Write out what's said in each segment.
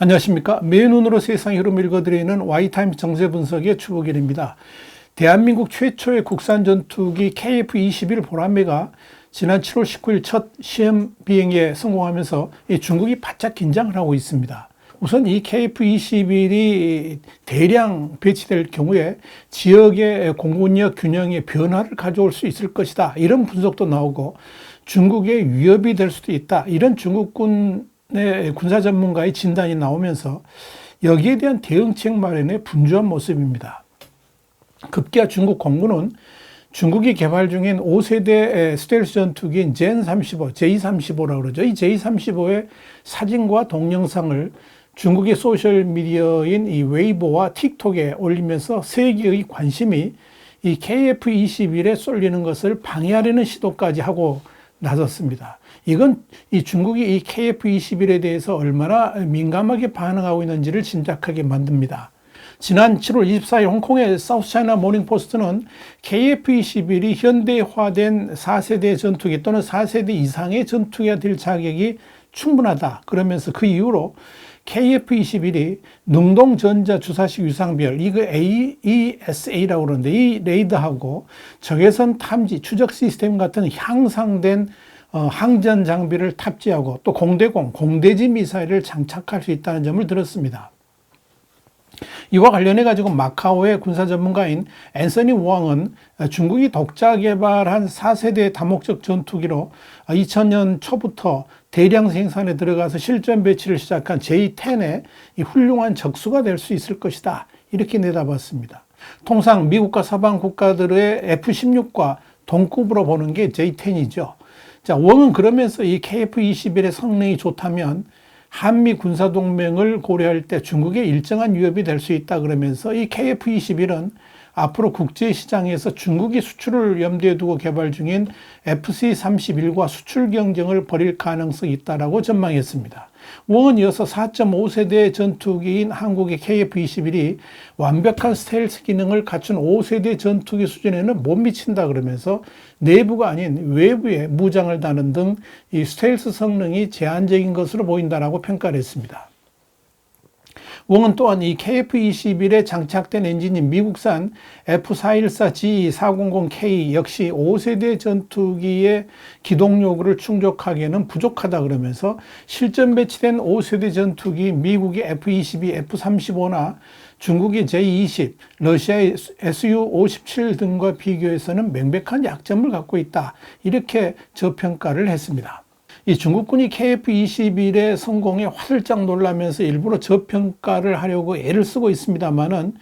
안녕하십니까. 맨눈으로 세상 흐름 읽어드리는 Y타임스 정세 분석의 추복일입니다. 대한민국 최초의 국산 전투기 KF-21 보람매가 지난 7월 19일 첫 시험 비행에 성공하면서 중국이 바짝 긴장을 하고 있습니다. 우선 이 KF-21이 대량 배치될 경우에 지역의 공군력 균형에 변화를 가져올 수 있을 것이다, 이런 분석도 나오고, 중국의 위협이 될 수도 있다, 이런 중국군 군사 전문가의 진단이 나오면서 여기에 대한 대응책 마련에 분주한 모습입니다. 급기야 중국 공군은 중국이 개발 중인 5세대 스텔스 전투기인 젠35, J35라고 그러죠. 이 J35의 사진과 동영상을 중국의 소셜미디어인 이 웨이보와 틱톡에 올리면서 세계의 관심이 이 KF-21에 쏠리는 것을 방해하려는 시도까지 하고 나섰습니다. 이건 이 중국이 이 KF-21에 대해서 얼마나 민감하게 반응하고 있는지를 짐작하게 만듭니다. 지난 7월 24일 홍콩의 사우스차이나 모닝포스트는 KF-21이 현대화된 4세대 전투기 또는 4세대 이상의 전투기가 될 자격이 충분하다, 그러면서 그 이후로 KF-21이 능동전자 주사식 위상별, 이거 AESA라고 그러는데, 이 레이더하고 적외선 탐지 추적 시스템 같은 향상된 항전 장비를 탑재하고 또 공대지 미사일을 장착할 수 있다는 점을 들었습니다. 이와 관련해 가지고 마카오의 군사 전문가인 앤서니 왕은 중국이 독자 개발한 4세대 다목적 전투기로 2000년 초부터 대량 생산에 들어가서 실전 배치를 시작한 J10의 훌륭한 적수가 될 수 있을 것이다, 이렇게 내다봤습니다. 통상 미국과 서방 국가들의 F-16과 동급으로 보는 게 J10이죠. 자, 왕은 그러면서 이 KF-21의 성능이 좋다면 한미 군사동맹을 고려할 때 중국의 일정한 위협이 될 수 있다, 그러면서 이 KF-21은 앞으로 국제시장에서 중국이 수출을 염두에 두고 개발 중인 FC-31과 수출 경쟁을 벌일 가능성이 있다고 전망했습니다. 왕은 이어서 4.5세대 전투기인 한국의 KF-21이 완벽한 스텔스 기능을 갖춘 5세대 전투기 수준에는 못 미친다, 그러면서 내부가 아닌 외부에 무장을 다는 등 이 스텔스 성능이 제한적인 것으로 보인다라고 평가를 했습니다. 왕은 또한 이 KF-21에 장착된 엔진인 미국산 F414G400K 역시 5세대 전투기의 기동 요구를 충족하기에는 부족하다, 그러면서 실전 배치된 5세대 전투기 미국의 F-22, F-35나 중국의 J-20, 러시아의 Su-57 등과 비교해서는 명백한 약점을 갖고 있다, 이렇게 저평가를 했습니다. 이 중국군이 KF-21의 성공에 화들짝 놀라면서 일부러 저평가를 하려고 애를 쓰고 있습니다만은,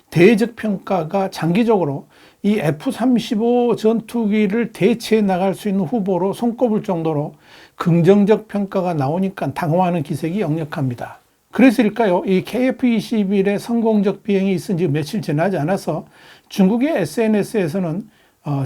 대적 평가가 장기적으로 이 F-35 전투기를 대체해 나갈 수 있는 후보로 손꼽을 정도로 긍정적 평가가 나오니까 당황하는 기색이 역력합니다. 그래서일까요? 이 KF-21의 성공적 비행이 있은 지 며칠 지나지 않아서 중국의 SNS에서는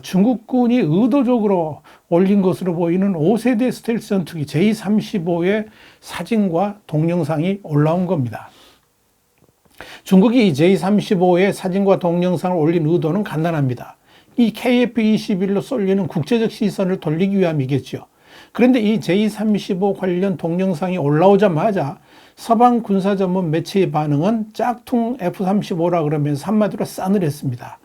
중국군이 의도적으로 올린 것으로 보이는 5세대 스텔스 전투기 J-35의 사진과 동영상이 올라온 겁니다. 중국이 이 J-35의 사진과 동영상을 올린 의도는 간단합니다. 이 KF-21로 쏠리는 국제적 시선을 돌리기 위함이겠죠. 그런데 이 J-35 관련 동영상이 올라오자마자 서방 군사 전문 매체의 반응은 짝퉁 F-35라 그러면서 한마디로 싸늘했습니다.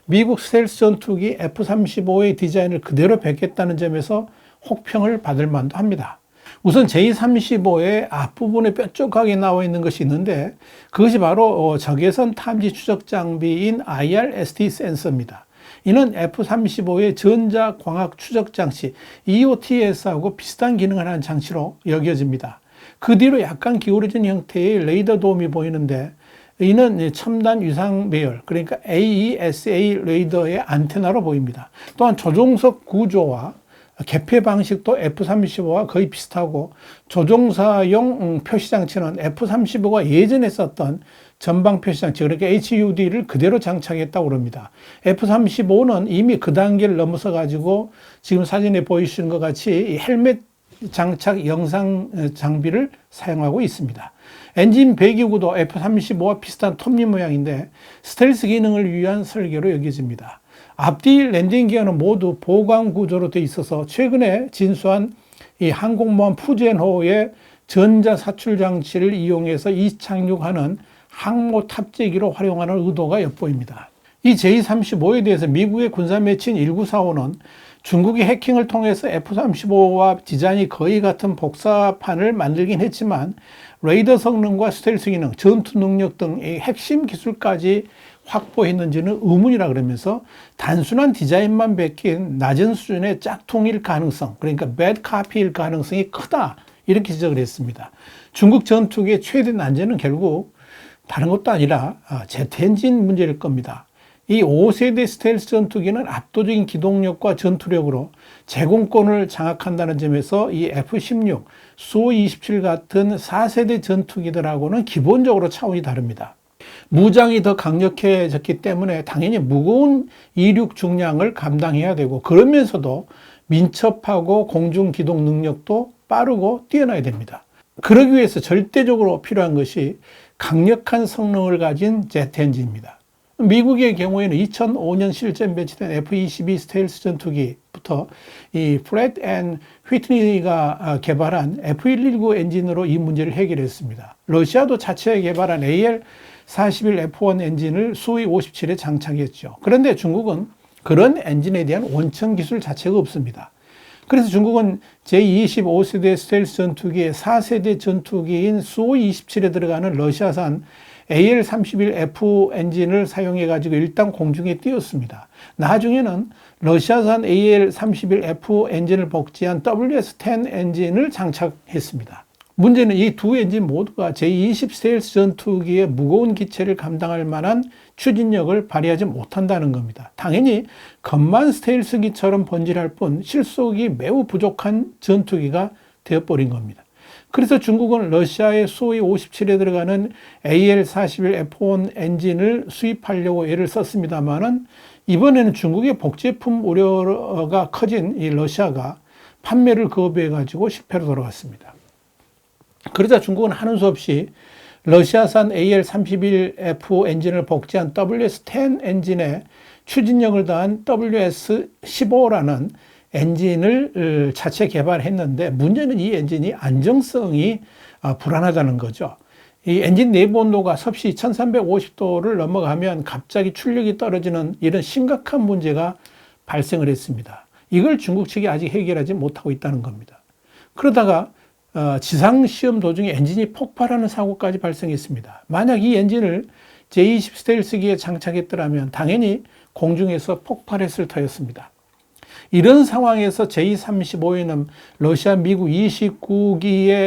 미국 스텔스 전투기 F-35의 디자인을 그대로 뵙겠다는 점에서 혹평을 받을 만도 합니다. 우선 J-35의 앞부분에 뾰족하게 나와 있는 것이 있는데, 그것이 바로 적외선 탐지 추적 장비인 IR-ST 센서입니다. 이는 F-35의 전자광학 추적 장치 EOTS하고 비슷한 기능을 하는 장치로 여겨집니다. 그 뒤로 약간 기울어진 형태의 레이더 도움이 보이는데, 이는 첨단 위상 배열, 그러니까 AESA 레이더의 안테나로 보입니다. 또한 조종석 구조와 개폐 방식도 F-35와 거의 비슷하고, 조종사용 표시장치는 F-35가 예전에 썼던 전방 표시장치, 그러니까 HUD를 그대로 장착했다고 합니다. F-35는 이미 그 단계를 넘어서 가지고 지금 사진에 보이시는 것 같이 헬멧 장착 영상 장비를 사용하고 있습니다. 엔진 배기구도 F-35와 비슷한 톱니 모양인데 스텔스 기능을 위한 설계로 여겨집니다. 앞뒤 랜딩 기어는 모두 보강 구조로 되어 있어서 최근에 진수한 이 항공모함 푸젠호의 전자 사출 장치를 이용해서 이착륙하는 항모 탑재기로 활용하는 의도가 엿보입니다. 이 J-35에 대해서 미국의 군사 매체인 1945는 중국이 해킹을 통해서 F-35와 디자인이 거의 같은 복사판을 만들긴 했지만 레이더 성능과 스텔스 기능, 전투 능력 등의 핵심 기술까지 확보했는지는 의문이라 그러면서 단순한 디자인만 베낀 낮은 수준의 짝퉁일 가능성, 그러니까 배드 카피일 가능성이 크다 이렇게 지적을 했습니다. 중국 전투기의 최대 난제는 결국 다른 것도 아니라 제트 엔진 문제일 겁니다. 이 5세대 스텔스 전투기는 압도적인 기동력과 전투력으로 제공권을 장악한다는 점에서 이 F-16, Su-27 같은 4세대 전투기들하고는 기본적으로 차원이 다릅니다. 무장이 더 강력해졌기 때문에 당연히 무거운 이륙 중량을 감당해야 되고 그러면서도 민첩하고 공중 기동 능력도 빠르고 뛰어나야 됩니다. 그러기 위해서 절대적으로 필요한 것이 강력한 성능을 가진 제트 엔진입니다. 미국의 경우에는 2005년 실전 배치된 F-22 스텔스 전투기부터 이 프렛 앤 휘트니가 개발한 F-119 엔진으로 이 문제를 해결했습니다. 러시아도 자체 개발한 AL-41 F1 엔진을 Su-57에 장착했죠. 그런데 중국은 그런 엔진에 대한 원천 기술 자체가 없습니다. 그래서 중국은 제25세대 스텔스 전투기의 4세대 전투기인 Su-27에 들어가는 러시아산 AL-31F 엔진을 사용해가지고 일단 공중에 띄웠습니다. 나중에는 러시아산 AL-31F 엔진을 복제한 WS-10 엔진을 장착했습니다. 문제는 이 두 엔진 모두가 제20 스텔스 전투기의 무거운 기체를 감당할 만한 추진력을 발휘하지 못한다는 겁니다. 당연히 겉만 스텔스기처럼 번질할 뿐 실속이 매우 부족한 전투기가 되어버린 겁니다. 그래서 중국은 러시아의 Su-57에 들어가는 AL-41F1 엔진을 수입하려고 애를 썼습니다만은 이번에는 중국의 복제품 우려가 커진 이 러시아가 판매를 거부해가지고 실패로 돌아갔습니다. 그러자 중국은 하는 수 없이 러시아산 AL-31F 엔진을 복제한 WS-10 엔진에 추진력을 더한 WS-15라는 엔진을 자체 개발했는데 문제는 이 엔진이 안정성이 불안하다는 거죠. 이 엔진 내부 온도가 섭씨 1350도를 넘어가면 갑자기 출력이 떨어지는 이런 심각한 문제가 발생을 했습니다. 이걸 중국 측이 아직 해결하지 못하고 있다는 겁니다. 그러다가 지상시험 도중에 엔진이 폭발하는 사고까지 발생했습니다. 만약 이 엔진을 제20 스텔스기에 장착했더라면 당연히 공중에서 폭발했을 터였습니다. 이런 상황에서 J-35에는 러시아, 미국 29기에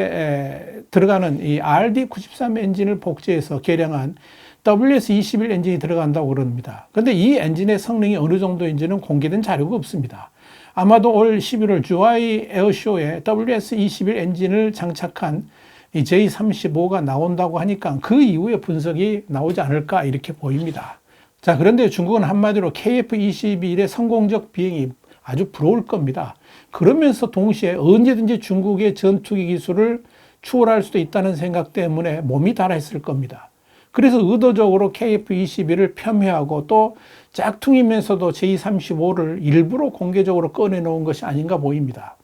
들어가는 이 RD-93 엔진을 복제해서 개량한 WS-21 엔진이 들어간다고 그럽니다. 그런데 이 엔진의 성능이 어느 정도인지는 공개된 자료가 없습니다. 아마도 올 11월 주하이 에어쇼에 WS-21 엔진을 장착한 이 J-35가 나온다고 하니까 그 이후에 분석이 나오지 않을까 이렇게 보입니다. 자, 그런데 중국은 한마디로 KF-21의 성공적 비행이 아주 부러울 겁니다. 그러면서 동시에 언제든지 중국의 전투기 기술을 추월할 수도 있다는 생각 때문에 몸이 달아있을 겁니다. 그래서 의도적으로 KF-21을 폄훼하고 또 짝퉁이면서도 J-35를 일부러 공개적으로 꺼내놓은 것이 아닌가 보입니다.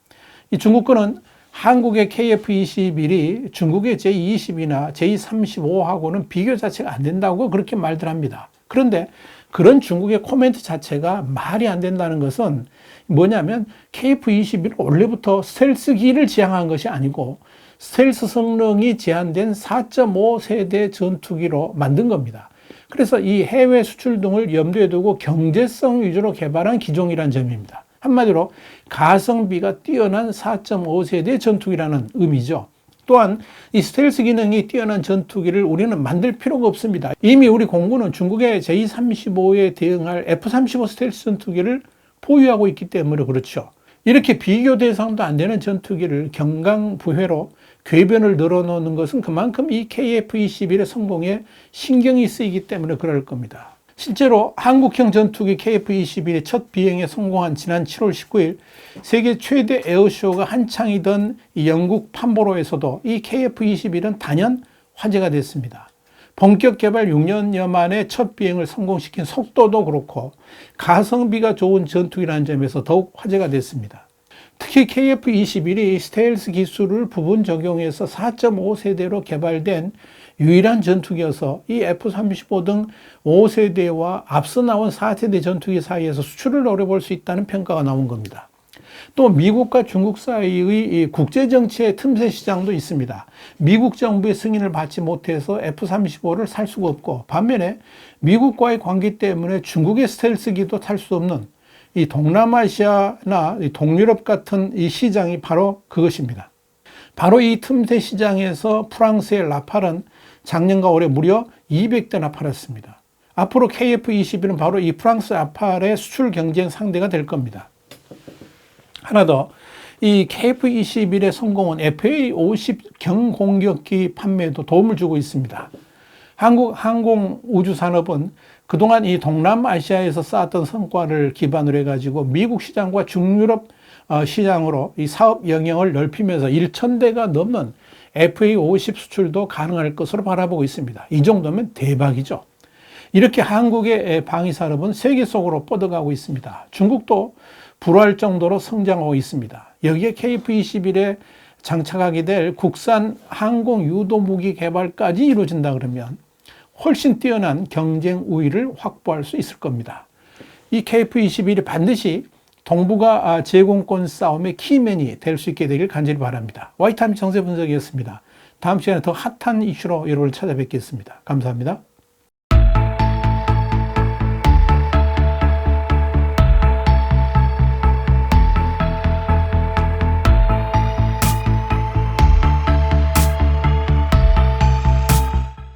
이 중국군은 한국의 KF-21이 중국의 J-20이나 J-35하고는 비교 자체가 안 된다고 그렇게 말들 합니다. 그런데 그런 중국의 코멘트 자체가 말이 안 된다는 것은 뭐냐면 KF-21은 원래부터 스텔스기를 지향한 것이 아니고 스텔스 성능이 제한된 4.5세대 전투기로 만든 겁니다. 그래서 이 해외 수출 등을 염두에 두고 경제성 위주로 개발한 기종이라는 점입니다. 한마디로 가성비가 뛰어난 4.5세대 전투기라는 의미죠. 또한 이 스텔스 기능이 뛰어난 전투기를 우리는 만들 필요가 없습니다. 이미 우리 공군은 중국의 J-35에 대응할 F-35 스텔스 전투기를 보유하고 있기 때문에 그렇죠. 이렇게 비교 대상도 안 되는 전투기를 경강부회로 궤변을 늘어놓는 것은 그만큼 이 KF-21의 성공에 신경이 쓰이기 때문에 그럴 겁니다. 실제로 한국형 전투기 KF-21의 첫 비행에 성공한 지난 7월 19일 세계 최대 에어쇼가 한창이던 이 영국 판보로에서도 이 KF-21은 단연 화제가 됐습니다. 본격 개발 6년여 만에 첫 비행을 성공시킨 속도도 그렇고 가성비가 좋은 전투기라는 점에서 더욱 화제가 됐습니다. 특히 KF-21이 스텔스 기술을 부분 적용해서 4.5세대로 개발된 유일한 전투기여서 이 F-35 등 5세대와 앞서 나온 4세대 전투기 사이에서 수출을 노려볼 수 있다는 평가가 나온 겁니다. 또 미국과 중국 사이의 국제정치의 틈새 시장도 있습니다. 미국 정부의 승인을 받지 못해서 F-35를 살 수가 없고, 반면에 미국과의 관계 때문에 중국의 스텔스기도 탈 수 없는 이 동남아시아나 동유럽 같은 이 시장이 바로 그것입니다. 바로 이 틈새 시장에서 프랑스의 라팔은 작년과 올해 무려 200대나 팔았습니다. 앞으로 KF-21은 바로 이 프랑스 라팔의 수출 경쟁 상대가 될 겁니다. 하나 더, 이 KF-21의 성공은 FA-50 경공격기 판매에도 도움을 주고 있습니다. 한국 항공우주산업은 그동안 이 동남아시아에서 쌓았던 성과를 기반으로 해가지고 미국 시장과 중유럽 시장으로 이 사업 영역을 넓히면서 1,000대가 넘는 FA-50 수출도 가능할 것으로 바라보고 있습니다. 이 정도면 대박이죠. 이렇게 한국의 방위 산업은 세계 속으로 뻗어가고 있습니다. 중국도 불화할 정도로 성장하고 있습니다. 여기에 KF-21에 장착하게 될 국산 항공 유도 무기 개발까지 이루어진다 그러면 훨씬 뛰어난 경쟁 우위를 확보할 수 있을 겁니다. 이 KF-21이 반드시 동북아 제공권 싸움의 키맨이 될 수 있게 되길 간절히 바랍니다. 와이타임 정세 분석이었습니다. 다음 시간에 더 핫한 이슈로 여러분을 찾아뵙겠습니다. 감사합니다.